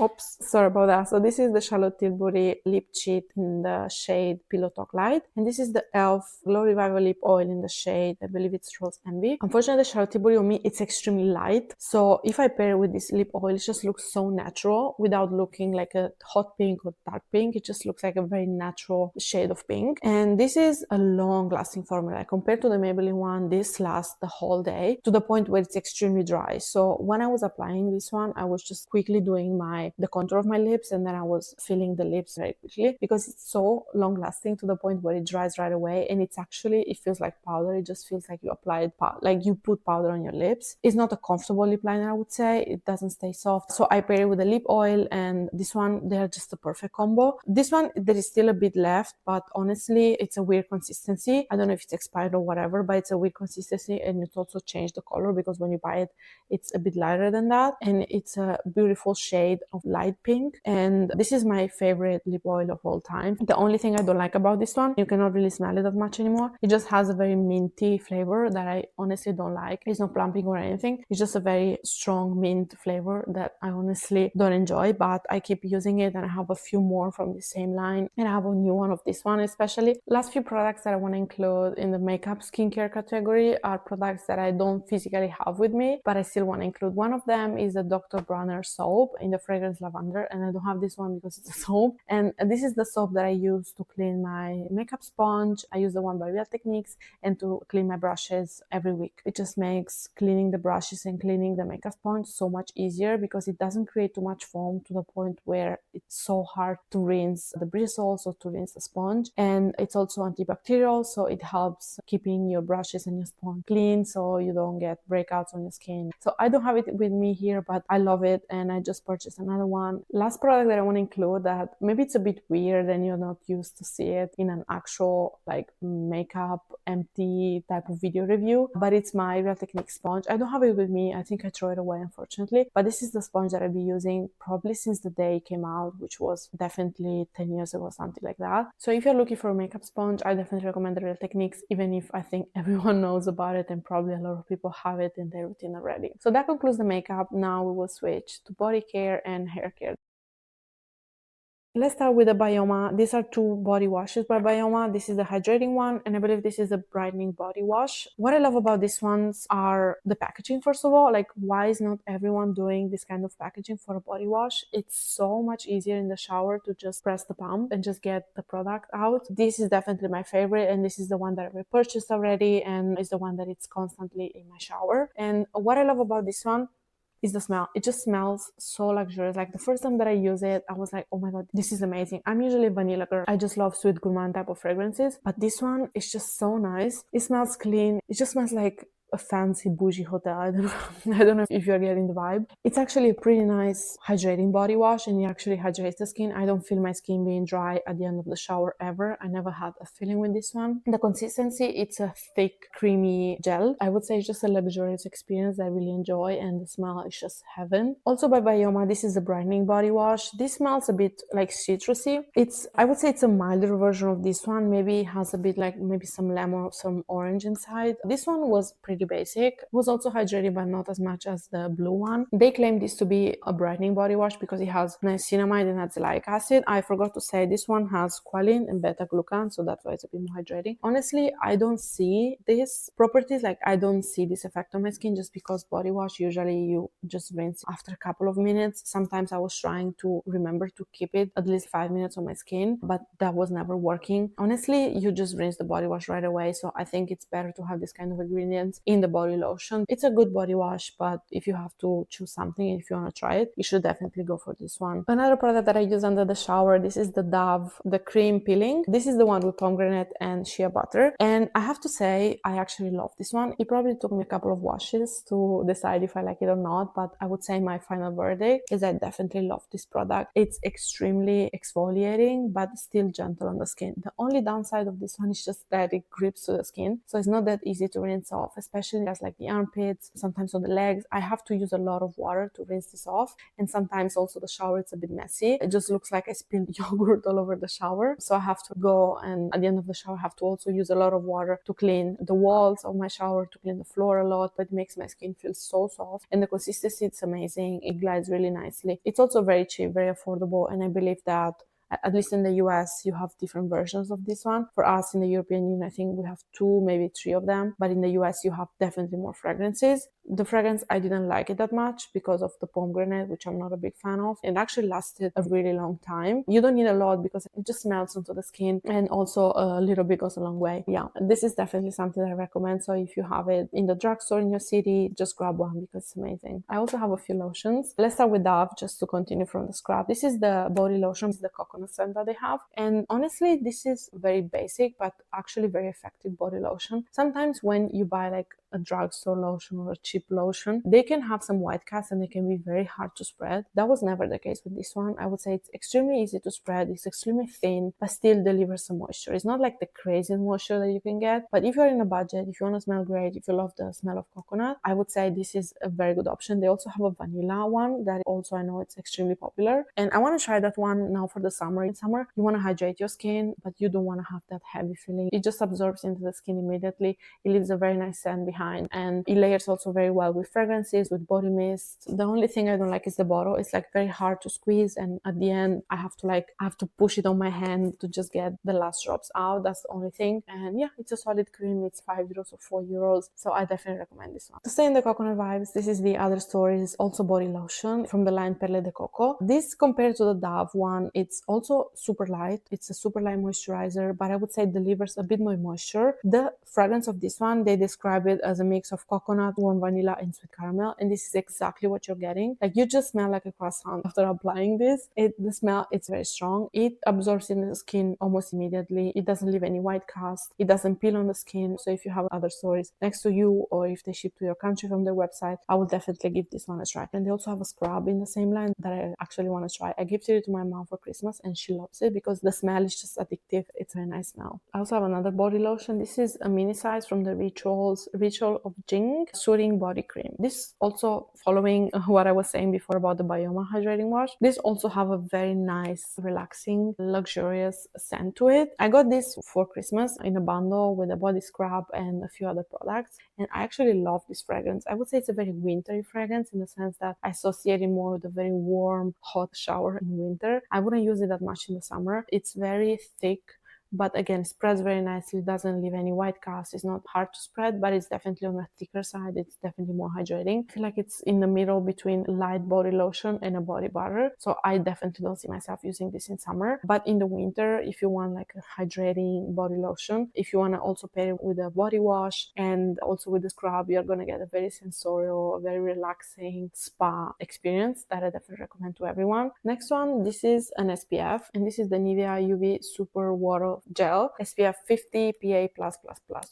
Oops, sorry about that. So this is the Charlotte Tilbury Lip Cheat in the shade Pillow Talk Light. And this is the e.l.f. Glow Revival Lip Oil in the shade, I believe it's Rose Envy. Unfortunately, the Charlotte Tilbury on me, it's extremely light. So if I pair it with this lip oil, it just looks so natural without looking like a hot pink or dark pink. It just looks like a very natural shade of pink. And this is a long-lasting formula. Compared to the Maybelline one, this lasts the whole day to the point where it's extremely dry. So when I was applying this one, I was just quickly doing the contour of my lips, and then I was filling the lips very quickly because it's so long lasting to the point where it dries right away, and it feels like powder. It just feels like you applied like you put powder on your lips. It's not a comfortable lip liner, I would say. It doesn't stay soft. So I pair it with a lip oil, and this one, they're just a perfect combo. This one, there is still a bit left, but honestly, it's a weird consistency. I don't know if it's expired or whatever, but it's a weird consistency, and it's also changed the color because when you buy it, it's a bit lighter than that, and it's a beautiful shade of light pink. And this is my favorite lip oil of all time. The only thing I don't like about this one, you cannot really smell it that much anymore. It just has a very minty flavor that I honestly don't like. It's not plumping or anything. It's just a very strong mint flavor that I honestly don't enjoy, but I keep using it, and I have a few more from the same line, and I have a new one of this one especially. Last few products that I want to include in the makeup skincare category are products that I don't physically have with me, but I still want to include. One of them is the Dr. Bronner soap in the fragrance Lavender, and I don't have this one because it's a soap. And this is the soap that I use to clean my makeup sponge. I use the one by Real Techniques, and to clean my brushes every week. It just makes cleaning the brushes and cleaning the makeup sponge so much easier because it doesn't create too much foam to the point where it's so hard to rinse the bristles or to rinse the sponge. And it's also antibacterial, so it helps keeping your brushes and your sponge clean so you don't get breakouts on your skin. So I don't have it with me here, but I love it, and I just purchased another one. Last product that I want to include that maybe it's a bit weird and you're not used to see it in an actual like makeup empty type of video review, but it's my Real Techniques sponge. I don't have it with me. I think I throw it away, unfortunately, but this is the sponge that I'll be using probably since the day it came out, which was definitely 10 years ago, something like that. So if you're looking for a makeup sponge, I definitely recommend the Real Techniques, even if I think everyone knows about it and probably a lot of people have it in their routine already. So that concludes the makeup. Now we will switch to body care and hair care. Let's start with the Bioma. These are two body washes by Bioma. This is the hydrating one, and I believe this is the brightening body wash. What I love about these ones are the packaging, first of all. Like, why is not everyone doing this kind of packaging for a body wash? It's so much easier in the shower to just press the pump and just get the product out. This is definitely my favorite, and this is the one that I repurchased already, and is the one that it's constantly in my shower. And what I love about this one is the smell. It just smells so luxurious. Like the first time that I use it, I was like, oh my god, this is amazing. I'm usually a vanilla girl. I just love sweet gourmand type of fragrances, but this one is just so nice. It smells clean. It just smells like a fancy bougie hotel. I don't know. I don't know if you're getting the vibe. It's actually a pretty nice hydrating body wash, and it actually hydrates the skin. I don't feel my skin being dry at the end of the shower ever. I never had a feeling with this one. The consistency, it's a thick, creamy gel. I would say it's just a luxurious experience that I really enjoy, and the smell is just heaven. Also by Bioma, this is the brightening body wash. This smells a bit like citrusy. I would say it's a milder version of this one. Maybe it has a bit like maybe some lemon or some orange inside. This one was pretty basic. It was also hydrating, but not as much as the blue one. They claim this to be a brightening body wash because it has niacinamide and azelaic acid. I forgot to say this one has squalene and beta-glucan, so that's why it's a bit more hydrating. Honestly, I don't see these properties, like I don't see this effect on my skin, just because body wash usually you just rinse after a couple of minutes. Sometimes I was trying to remember to keep it at least 5 minutes on my skin, but that was never working. Honestly, you just rinse the body wash right away, so I think it's better to have this kind of ingredients in the body lotion. It's a good body wash, but if you have to choose something, if you want to try it, you should definitely go for this one. Another product that I use under the shower, this is the Dove, the cream peeling. This is the one with pomegranate and shea butter, and I have to say I actually love this one. It probably took me a couple of washes to decide if I like it or not, but I would say my final verdict is I definitely love this product. It's extremely exfoliating, but still gentle on the skin. The only downside of this one is just that it grips to the skin, so it's not that easy to rinse off, especially especially as like the armpits, sometimes on the legs. I have to use a lot of water to rinse this off, and sometimes also the shower, it's a bit messy. It just looks like I spilled yogurt all over the shower. So I have to go, and at the end of the shower I have to also use a lot of water to clean the walls of my shower, to clean the floor a lot, but it makes my skin feel so soft, and the consistency, it's amazing. It glides really nicely. It's also very cheap, very affordable, and I believe that at least in the US, you have different versions of this one. For us in the European Union, I think we have 2, maybe 3 of them. But in the US, you have definitely more fragrances. The fragrance, I didn't like it that much because of the pomegranate, which I'm not a big fan of. It actually lasted a really long time. You don't need a lot because it just melts onto the skin, and also a little bit goes a long way. Yeah, this is definitely something that I recommend. So if you have it in the drugstore in your city, just grab one because it's amazing. I also have a few lotions. Let's start with Dove, just to continue from the scrub. This is the body lotion. This is the coconut scent that they have. And honestly, this is very basic, but actually very effective body lotion. Sometimes when you buy like a drugstore lotion or a cheap lotion, they can have some white cast and they can be very hard to spread. That was never the case with this one. I would say it's extremely easy to spread. It's extremely thin, but still delivers some moisture. It's not like the crazy moisture that you can get, but if you're in a budget, if you want to smell great, if you love the smell of coconut, I would say this is a very good option. They also have a vanilla one that also I know it's extremely popular, and I want to try that one now for the summer. In summer, you want to hydrate your skin, but you don't want to have that heavy feeling. It just absorbs into the skin immediately. It leaves a very nice scent behind, and it layers also very well with fragrances, with body mist. The only thing I don't like is the bottle. It's like very hard to squeeze, and at the end I have to push it on my hand to just get the last drops out. That's the only thing. And yeah, it's a solid cream. It's €5 or €4, so I definitely recommend this one. To stay in the coconut vibes, this is the other story. It's also body lotion from the line Perle de Coco. This, compared to the Dove one, it's also super light. It's a super light moisturizer, but I would say it delivers a bit more moisture. The fragrance of this one, they describe it as a mix of coconut, warm vanilla, and sweet caramel, and this is exactly what you're getting. Like, you just smell like a croissant after applying this. The smell, it's very strong. It absorbs in the skin almost immediately. It doesn't leave any white cast. It doesn't peel on the skin. So if you have other stores next to you, or if they ship to your country from their website, I would definitely give this one a try. And they also have a scrub in the same line that I actually want to try. I gifted it to my mom for Christmas and she loves it because the smell is just addictive. It's a very nice smell. I also have another body lotion. This is a mini size from the Ritual of Jing Soothing Body Cream. This also, following what I was saying before about the Bioma Hydrating Wash, this also have a very nice, relaxing, luxurious scent to it. I got this for Christmas in a bundle with a body scrub and a few other products, and I actually love this fragrance. I would say it's a very wintry fragrance in the sense that I associate it more with a very warm, hot shower in winter. I wouldn't use it that much in the summer. It's very thick, but again, spreads very nicely. It doesn't leave any white cast. It's not hard to spread, but it's definitely on the thicker side. It's definitely more hydrating. I feel like it's in the middle between light body lotion and a body butter. So I definitely don't see myself using this in summer. But in the winter, if you want like a hydrating body lotion, if you want to also pair it with a body wash and also with the scrub, you're going to get a very sensorial, very relaxing spa experience that I definitely recommend to everyone. Next one, this is an SPF, and this is the Nivea UV Super Water Gel SPF 50 PA+++,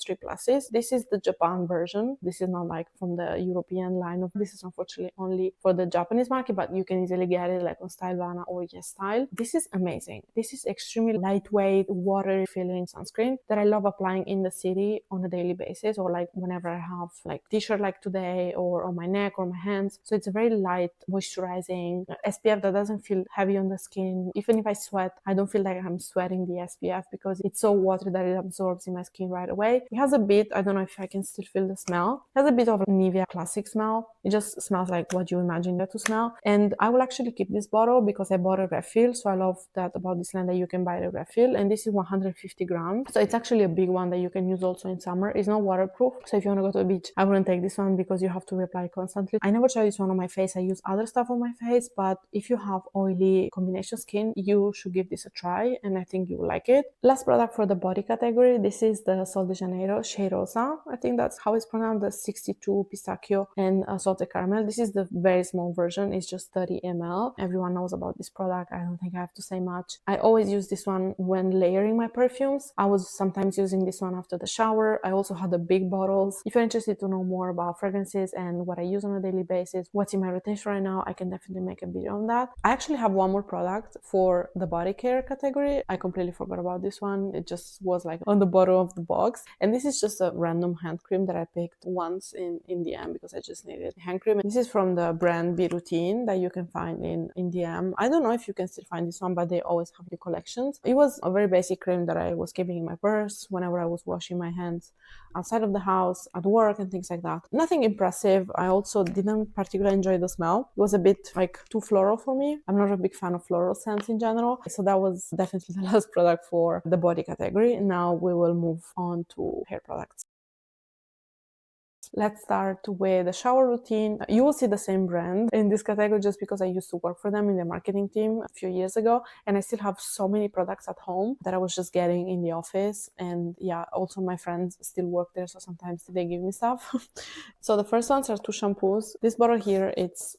3 pluses. This is the Japan version. This is not like from the European line. This is unfortunately only for the Japanese market, but you can easily get it like on Stylevana or Yes Style. This is amazing. This is extremely lightweight, watery feeling sunscreen that I love applying in the city on a daily basis, or like whenever I have like t-shirt like today, or on my neck or my hands. So it's a very light, moisturizing SPF that doesn't feel heavy on the skin. Even if I sweat, I don't feel like I'm sweating the SPF because it's so watery that it absorbs in my skin right away. It has a bit, I don't know if I can still feel the smell. It has a bit of a Nivea classic smell. It just smells like what you imagine it to smell. And I will actually keep this bottle because I bought a refill. So I love that about this line, that you can buy a refill. And this is 150 grams. So it's actually a big one that you can use also in summer. It's not waterproof. So if you want to go to the beach, I wouldn't take this one because you have to reapply constantly. I never try this one on my face. I use other stuff on my face, but if you have oily combination skin, you should give this a try, and I think you will like it. Last product for the body category, this is the Sol de Janeiro Shea Rosa. I think that's how it's pronounced, the 62 pistachio and salted caramel. This is the very small version. It's just 30 ml. Everyone knows about this product. I don't think I have to say much. I always use this one when layering my perfumes. I was sometimes using this one after the shower. I also had the big bottles. If you're interested to know more about fragrances and what I use on a daily basis, what's in my rotation right now, I can definitely make a video on that. I actually have one more product for the body care category. I completely forgot about this this one. It just was like on the bottom of the box. And this is just a random hand cream that I picked once in DM because I just needed hand cream. This is from the brand B.Routine that you can find in DM. I don't know if you can still find this one, but they always have new collections. It was a very basic cream that I was keeping in my purse whenever I was washing my hands outside of the house, at work, and things like that. Nothing impressive. I also didn't particularly enjoy the smell. It was a bit like too floral for me. I'm not a big fan of floral scents in general. So that was definitely the last product for the body category. Now we will move on to hair products. Let's start with the shower routine. You will see the same brand in this category just because I used to work for them in the marketing team a few years ago, and I still have so many products at home that I was just getting in the office. And yeah, also my friends still work there, so sometimes they give me stuff. So the first ones are two shampoos. This bottle here,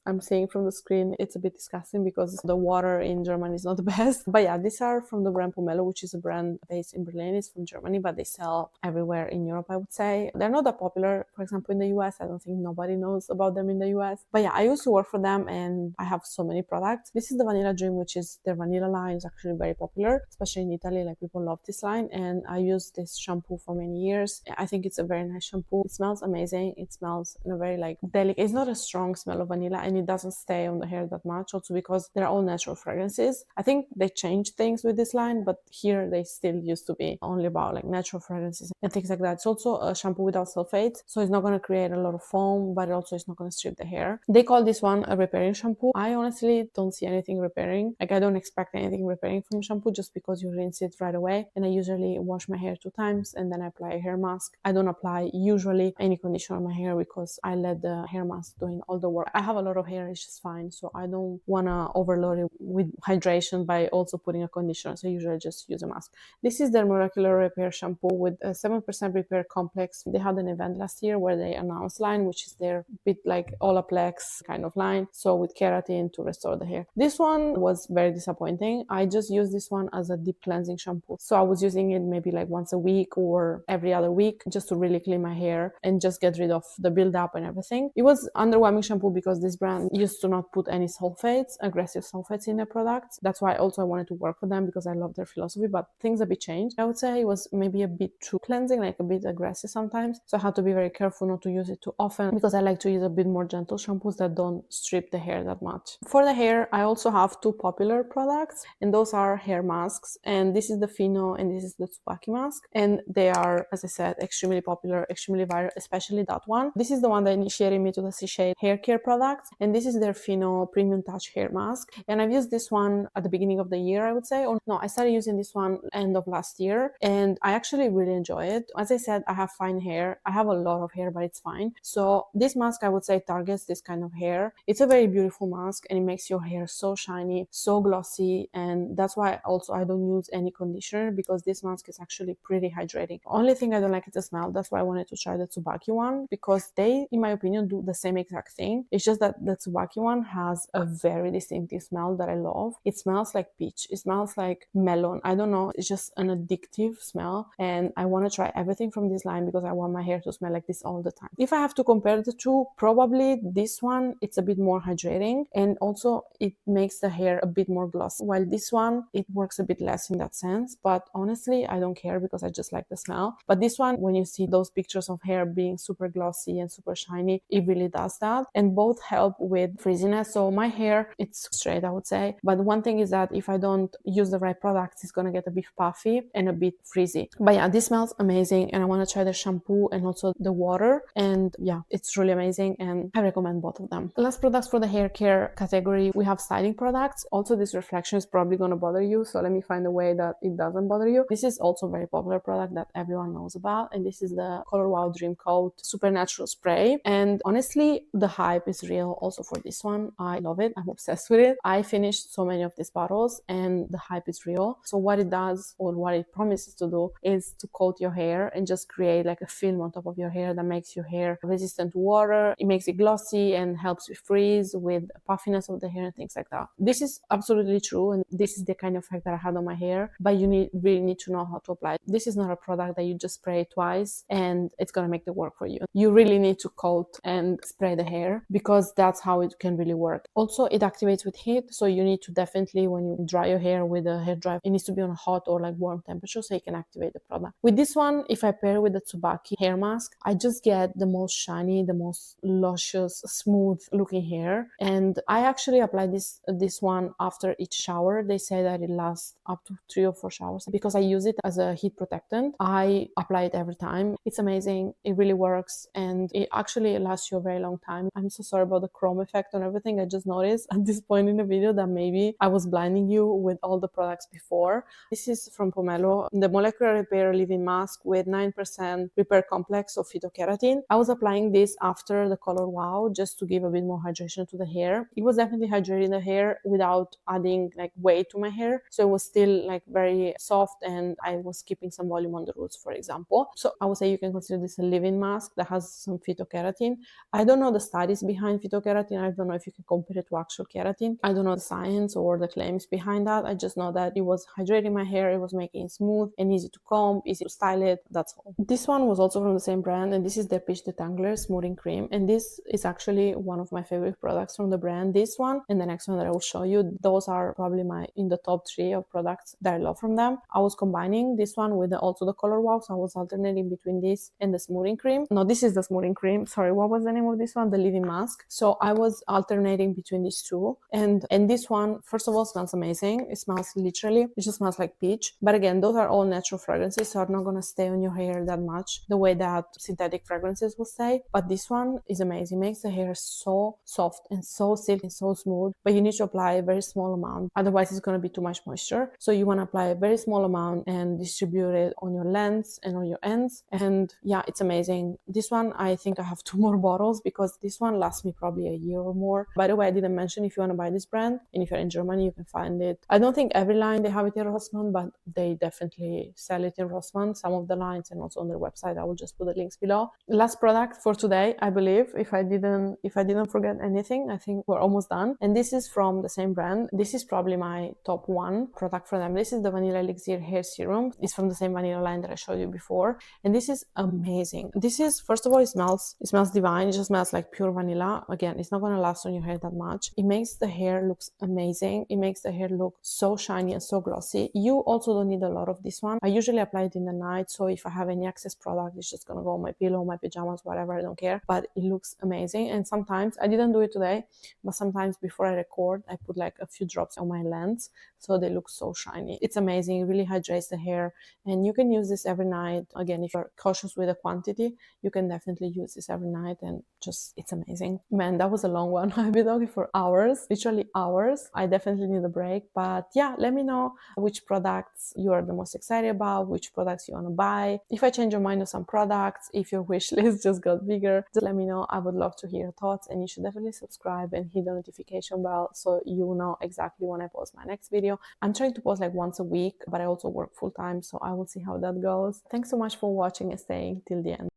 I'm seeing from the screen, it's a bit disgusting because the water in Germany is not the best. But yeah, these are from the brand Pomelo, which is a brand based in Berlin. It's from Germany, but they sell everywhere in Europe, I would say. They're not that popular, for example, in the US. I don't think nobody knows about them in the US. But yeah, I used to work for them and I have so many products. This is the Vanilla Dream, which is their vanilla line. Is actually very popular, especially in Italy. Like, people love this line, and I used this shampoo for many years. I think it's a very nice shampoo. It smells amazing. It smells in a very like delicate, it's not a strong smell of vanilla, and it doesn't stay on the hair that much, also because they're all natural fragrances. I think they changed things with this line, but here they still used to be only about like natural fragrances and things like that. It's also a shampoo without sulfates, so it's not going to create a lot of foam, but also it's not going to strip the hair. They call this one a repairing shampoo. I honestly don't see anything repairing. Like, I don't expect anything repairing from shampoo just because you rinse it right away. And I usually wash my hair 2 times and then I apply a hair mask. I don't apply usually any conditioner on my hair because I let the hair mask doing all the work. I have a lot of hair, it's just fine, so I don't want to overload it with hydration by also putting a conditioner, so I usually just use a mask. This is their Molecular Repair shampoo with a 7% repair complex. They had an event last year where they announced line, which is their bit like Olaplex kind of line, so with keratin to restore the hair. This one was very disappointing. I just used this one as a deep cleansing shampoo, so I was using it maybe like once a week or every other week just to really clean my hair and just get rid of the buildup and everything. It was underwhelming shampoo because this brand used to not put any sulfates, aggressive sulfates in their products. That's why also I wanted to work for them, because I love their philosophy, but things a bit changed. I would say it was maybe a bit too cleansing, like a bit aggressive sometimes. So I had to be very careful not to use it too often, because I like to use a bit more gentle shampoos that don't strip the hair that much. For the hair, I also have 2 popular products, and those are hair masks. And this is the Fino and this is the Tsubaki mask. And they are, as I said, extremely popular, extremely viral, especially that one. This is the one that initiated me to the Sichet Haircare products, and this is their Fino Premium Touch Hair Mask. And I've used this one at the beginning of the year, I would say. Or no, I started using this one end of last year, and I actually really enjoy it. As I said, I have fine hair. I have a lot of hair, but it's fine. So this mask, I would say, targets this kind of hair. It's a very beautiful mask, and it makes your hair so shiny, so glossy, and that's why also I don't use any conditioner, because this mask is actually pretty hydrating. Only thing I don't like is the smell. That's why I wanted to try the Tsubaki one, because they, in my opinion, do the same exact thing. It's just that the Tsubaki one has a very distinctive smell that I love. It smells like peach. It smells like melon. I don't know. It's just an addictive smell, and I want to try everything from this line because I want my hair to smell like this all the time. If I have to compare the two, probably this one, it's a bit more hydrating, and also it makes the hair a bit more glossy, while this one, it works a bit less in that sense. But honestly, I don't care because I just like the smell. But this one, when you see those pictures of hair being super glossy and super shiny, it really does that. And both help with frizziness. So my hair, it's straight, I would say. But one thing is that if I don't use the right products, it's gonna get a bit puffy and a bit frizzy. But yeah, this smells amazing, and I want to try the shampoo and also the water. And yeah, it's really amazing, and I recommend both of them. Last products for the hair care category, we have styling products. Also, this reflection is probably gonna bother you, so let me find a way that it doesn't bother you. This is also a very popular product that everyone knows about, and this is the Color Wow Dream Coat Supernatural Spray. And honestly, the hype is real also for this one. I love it. I'm obsessed with it. I finished so many of these bottles, and the hype is real. So what it does, or what it promises to do, is to coat your hair and just create like a film on top of your hair that makes makes your hair resistant to water, it makes it glossy and helps with frizz, with puffiness of the hair and things like that. This is absolutely true, and this is the kind of effect that I had on my hair, but you really need to know how to apply it. This is not a product that you just spray twice and it's gonna make the work for you. You really need to coat and spray the hair, because that's how it can really work. Also, it activates with heat, so you need to definitely, when you dry your hair with a hair dryer, it needs to be on a hot or like warm temperature so you can activate the product. With this one, if I pair with the Tsubaki hair mask, I just get the most shiny, the most luscious, smooth looking hair. And I actually apply this one after each shower. They say that it lasts up to 3 or 4 showers. Because I use it as a heat protectant, I apply it every time. It's amazing, it really works, and it actually lasts you a very long time. I'm so sorry about the chrome effect on everything. I just noticed at this point in the video that maybe I was blinding you with all the products before. This is from Pomelo, the Molecular Repair Leave-In Mask with 9% repair complex of phytokeratin. I was applying this after the Color Wow just to give a bit more hydration to the hair. It was definitely hydrating the hair without adding like weight to my hair, so it was still like very soft, and I was keeping some volume on the roots, for example. So I would say you can consider this a leave-in mask that has some phytokeratin. I don't know the studies behind phytokeratin. I don't know if you can compare it to actual keratin. I don't know the science or the claims behind that. I just know that it was hydrating my hair, it was making it smooth and easy to comb, easy to style it, that's all. This one was also from the same brand, and this is their Peach Detangler Smoothing Cream, and this is actually one of my favorite products from the brand. This one and the next one that I will show you, those are probably in the top 3 of products that I love from them. I was combining this one with also the Color Wow, so I was alternating between this and the smoothing cream. No, this is the smoothing cream. Sorry, what was the name of this one? The Leave-In Mask. So I was alternating between these two, and this one, first of all, smells amazing. It smells literally, it just smells like peach. But again, those are all natural fragrances, so are not gonna stay on your hair that much the way that synthetic fragrances will stay. But this one is amazing. It makes the hair so soft and so silky and so smooth, but you need to apply a very small amount, otherwise it's going to be too much moisture. So you want to apply a very small amount and distribute it on your lengths and on your ends. And yeah, it's amazing. This one, I think I have 2 more bottles because this one lasts me probably a year or more. By the way, I didn't mention, if you want to buy this brand and if you're in Germany, you can find it. I don't think every line they have it in Rossmann, but they definitely sell it in Rossmann, some of the lines, and also on their website. I will just put the links below. Last product for today, I believe, if I didn't forget anything, I think we're almost done. And this is from the same brand. This is probably my top 1 product for them. This is the Vanilla Elixir Hair Serum. It's from the same vanilla line that I showed you before, and this is amazing. This is, first of all, it smells divine. It just smells like pure vanilla. Again, it's not going to last on your hair that much. It makes the hair look amazing. It makes the hair look so shiny and so glossy. You also don't need a lot of this one. I usually apply it in the night, so if I have any excess product, it's just gonna go on my pillow, my pajamas, whatever, I don't care. But it looks amazing. And sometimes, I didn't do it today, but sometimes before I record, I put like a few drops on my lens so they look so shiny. It's amazing. It really hydrates the hair, and you can use this every night. Again, if you're cautious with the quantity, you can definitely use this every night, and just, it's amazing. Man, that was a long one. I've been talking for hours, literally hours. I definitely need a break, but yeah, let me know which products you are the most excited about, which products you want to buy. If I change your mind on some products, if your wish list just got bigger, just let me know. I would love to hear your thoughts, and you should definitely subscribe and hit the notification bell so you know exactly when I post my next video. I'm trying to post like once a week, but I also work full time, so I will see how that goes. Thanks so much for watching and staying till the end.